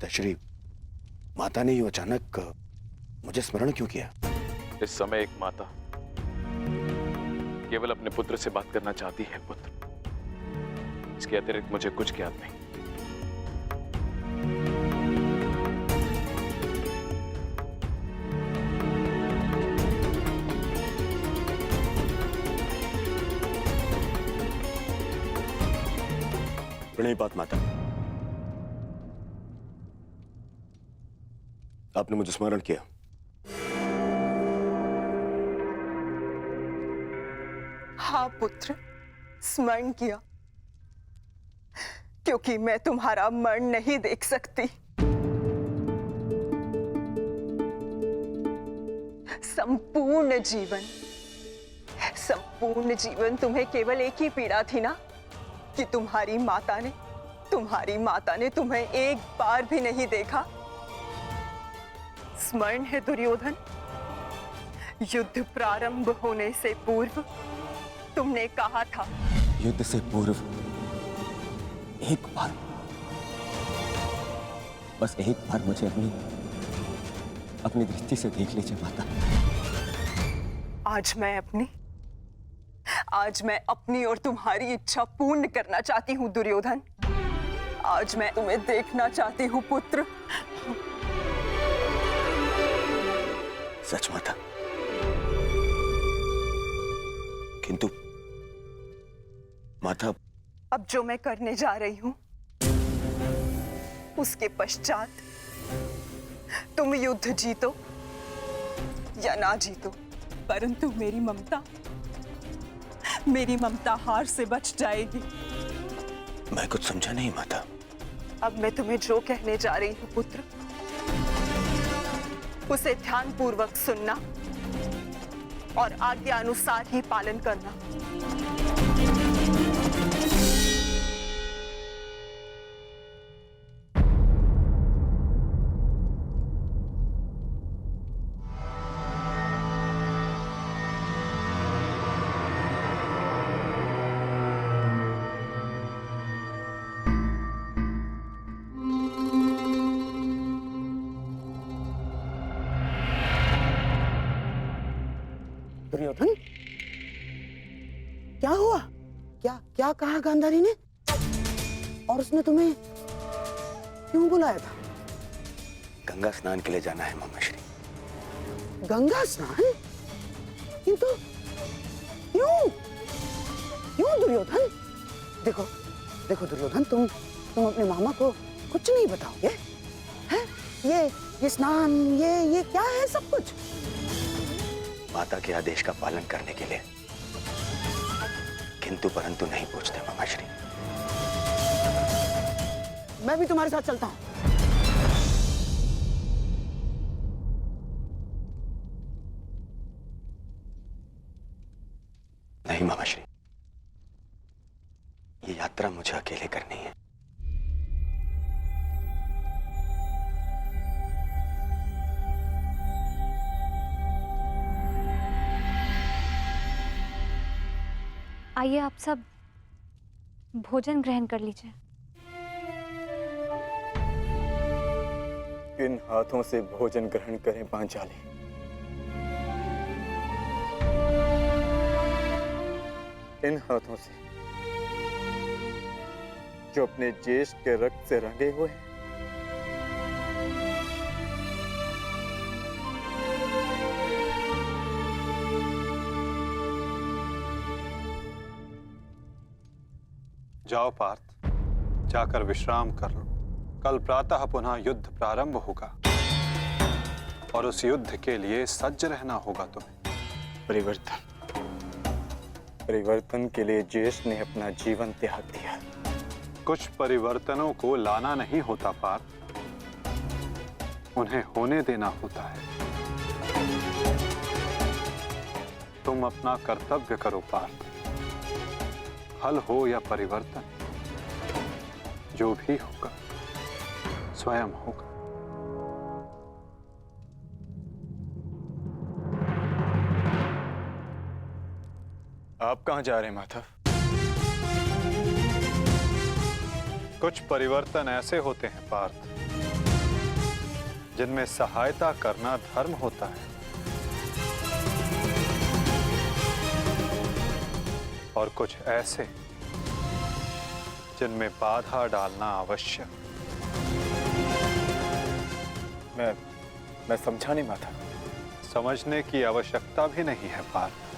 पिताश्री, माता ने यूं अचानक मुझे स्मरण क्यों किया? इस समय एक माता केवल अपने पुत्र से बात करना चाहती है पुत्र। इसके अतिरिक्त मुझे कुछ ज्ञात नहीं। प्रणिपात माता, आपने मुझे स्मरण किया। हाँ पुत्र, स्मरण किया, क्योंकि मैं तुम्हारा मरण नहीं देख सकती। संपूर्ण जीवन तुम्हें केवल एक ही पीड़ा थी ना, कि तुम्हारी माता ने तुम्हें एक बार भी नहीं देखा। स्मरण है दुर्योधन, युद्ध प्रारंभ होने से पूर्व तुमने कहा था, युद्ध से पूर्व एक बार, बस एक बार मुझे अपनी दृष्टि से देख लीजिए माता। आज मैं अपनी और तुम्हारी इच्छा पूर्ण करना चाहती हूँ दुर्योधन। आज मैं तुम्हें देखना चाहती हूँ पुत्र। सच माता, किंतु माता, अब जो मैं करने जा रही हूं, उसके पश्चात तुम युद्ध जीतो या ना जीतो, परंतु मेरी ममता हार से बच जाएगी। मैं कुछ समझा नहीं माता। अब मैं तुम्हें जो कहने जा रही हूं पुत्र, उसे ध्यानपूर्वक सुनना और आज्ञा अनुसार ही पालन करना। दुर्योधन, क्या हुआ? क्या कहा गांधारी ने? और उसने तुम्हें क्यों बुलाया था? गंगा स्नान के लिए जाना है मामाश्री। गंगा स्नान? किंतु क्यों दुर्योधन? देखो दुर्योधन, तुम अपने मामा को कुछ नहीं बताओगे? हैं? ये स्नान, ये क्या है सब कुछ? माता के आदेश का पालन करने के लिए किंतु परंतु नहीं पूछते मामाश्री। मैं भी तुम्हारे साथ चलता हूं। नहीं मामाश्री, ये यात्रा मुझे अकेले करनी है। आइए आप सब भोजन ग्रहण कर लीजिए। किन हाथों से भोजन ग्रहण करें पांचाली? इन हाथों से जो अपने ज्येष्ठ के रक्त से रंगे हुए हैं। जाओ पार्थ, जाकर विश्राम कर लो। कल प्रातः पुनः युद्ध प्रारंभ होगा और उस युद्ध के लिए सज्ज रहना होगा तुम्हें। परिवर्तन के लिए ज्येष्ठ ने अपना जीवन त्याग दिया। कुछ परिवर्तनों को लाना नहीं होता पार्थ, उन्हें होने देना होता है। तुम अपना कर्तव्य करो पार्थ। फल हो या परिवर्तन, जो भी होगा स्वयं होगा। आप कहां जा रहे हैं माधव? कुछ परिवर्तन ऐसे होते हैं पार्थ जिनमें सहायता करना धर्म होता है और कुछ ऐसे जिनमें बाधा डालना आवश्यक। मैं समझा नहीं माता। समझने की आवश्यकता भी नहीं है पार्थ।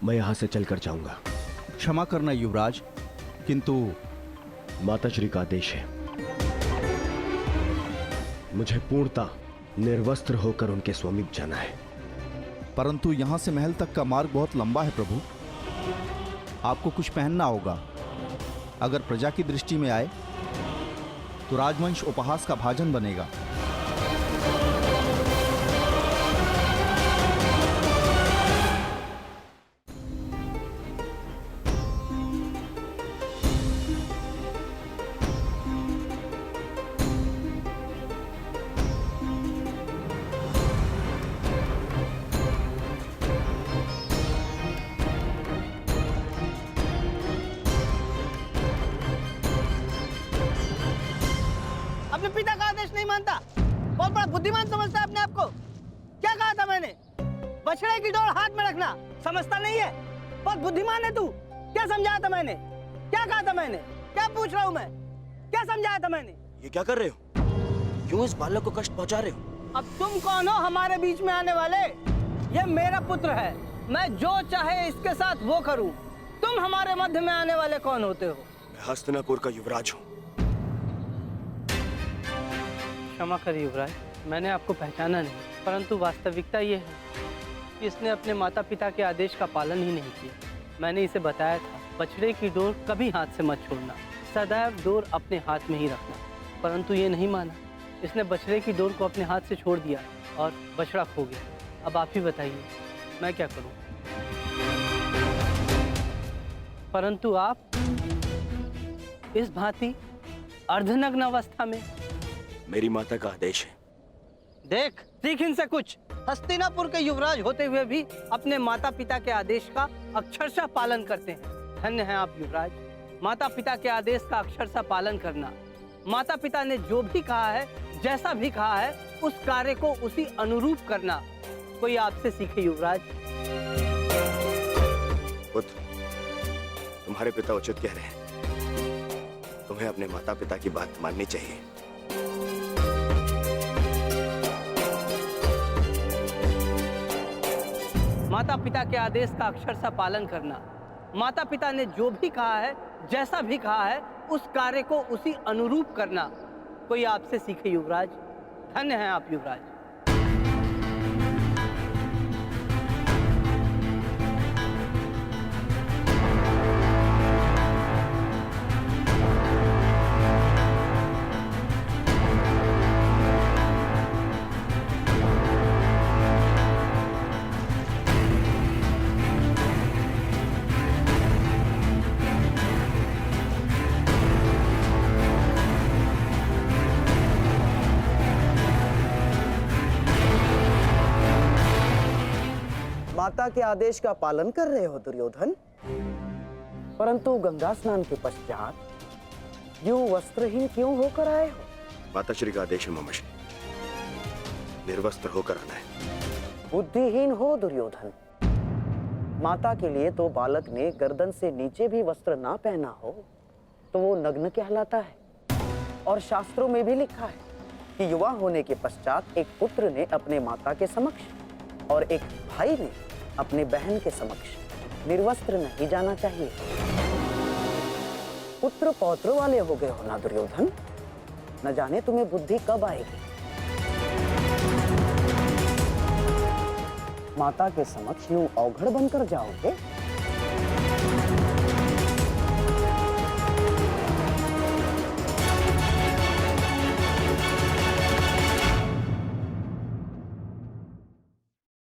मैं यहां से चलकर जाऊंगा। क्षमा करना युवराज, किंतु माताश्री का आदेश है। मुझे पूर्णतः निर्वस्त्र होकर उनके समीप जाना है। परंतु यहां से महल तक का मार्ग बहुत लंबा है प्रभु। आपको कुछ पहनना होगा। अगर प्रजा की दृष्टि में आए तो राजवंश उपहास का भाजन बनेगा। अपने पिता का आदेश नहीं मानता, बहुत बड़ा बुद्धिमान समझता है अपने आप को। क्या कहा था मैंने? बछड़े की डोर हाथ में रखना समझता नहीं है? बहुत बुद्धिमान है तू। क्या समझाया था मैंने? क्या कहा था मैंने? क्या पूछ रहा हूँ मैं? क्या समझाया था मैंने? ये क्या कर रहे हो? क्यों इस बालक को कष्ट पहुंचा रहे हो? अब तुम कौन हो हमारे बीच में आने वाले? ये मेरा पुत्र है, मैं जो चाहे इसके साथ वो करूं। तुम हमारे मध्य में आने वाले कौन होते हो? मैं हस्तिनापुर का युवराज हूँ। क्षमा करिए युवराज, मैंने आपको पहचाना नहीं, परंतु वास्तविकता ये है कि इसने अपने माता पिता के आदेश का पालन ही नहीं किया। मैंने इसे बताया था, बछड़े की डोर कभी हाथ से मत छोड़ना, सदैव डोर अपने हाथ में ही रखना, परंतु ये नहीं माना। इसने बछड़े की डोर को अपने हाथ से छोड़ दिया और बछड़ा खो गया। अब आप ही बताइए मैं क्या करूं? परंतु आप इस भांति अर्धनग्न अवस्था में। मेरी माता का आदेश है। देख, सीख इनसे कुछ। हस्तिनापुर के युवराज होते हुए भी अपने माता पिता के आदेश का अक्षरशः पालन करते हैं। धन्य हैं आप युवराज। माता पिता के आदेश का अक्षरशः पालन करना, माता पिता ने जो भी कहा है, जैसा भी कहा है, उस कार्य को उसी अनुरूप करना कोई आपसे सीखे युवराज। पुत्र, तुम्हारे पिता उचित कह रहे हैं। तुम्हें अपने माता पिता की बात माननी चाहिए। माता पिता के आदेश का अक्षरशः पालन करना, माता पिता ने जो भी कहा है, जैसा भी कहा है, उस कार्य को उसी अनुरूप करना कोई आपसे सीखे युवराज। धन्य हैं आप युवराज। माता के आदेश का पालन कर रहे हो दुर्योधन, परंतु गंगा स्नान के पश्चात यूं वस्त्रहीन क्यों होकर आए हो? माताश्री का आदेश है मामाश्री, निर्वस्त्र होकर आना है। बुद्धिहीन हो दुर्योधन। माता के लिए तो बालक ने गर्दन से नीचे भी वस्त्र ना पहना हो तो वो नग्न कहलाता है। और शास्त्रों में भी लिखा है कि युवा होने के पश्चात एक पुत्र ने अपने माता के समक्ष और एक भाई ने अपने बहन के समक्ष निर्वस्त्र नहीं जाना चाहिए। पुत्र पौत्र वाले हो गए हो ना दुर्योधन, न जाने तुम्हें बुद्धि कब आएगी। माता के समक्ष यूं अवघड़ बनकर जाओगे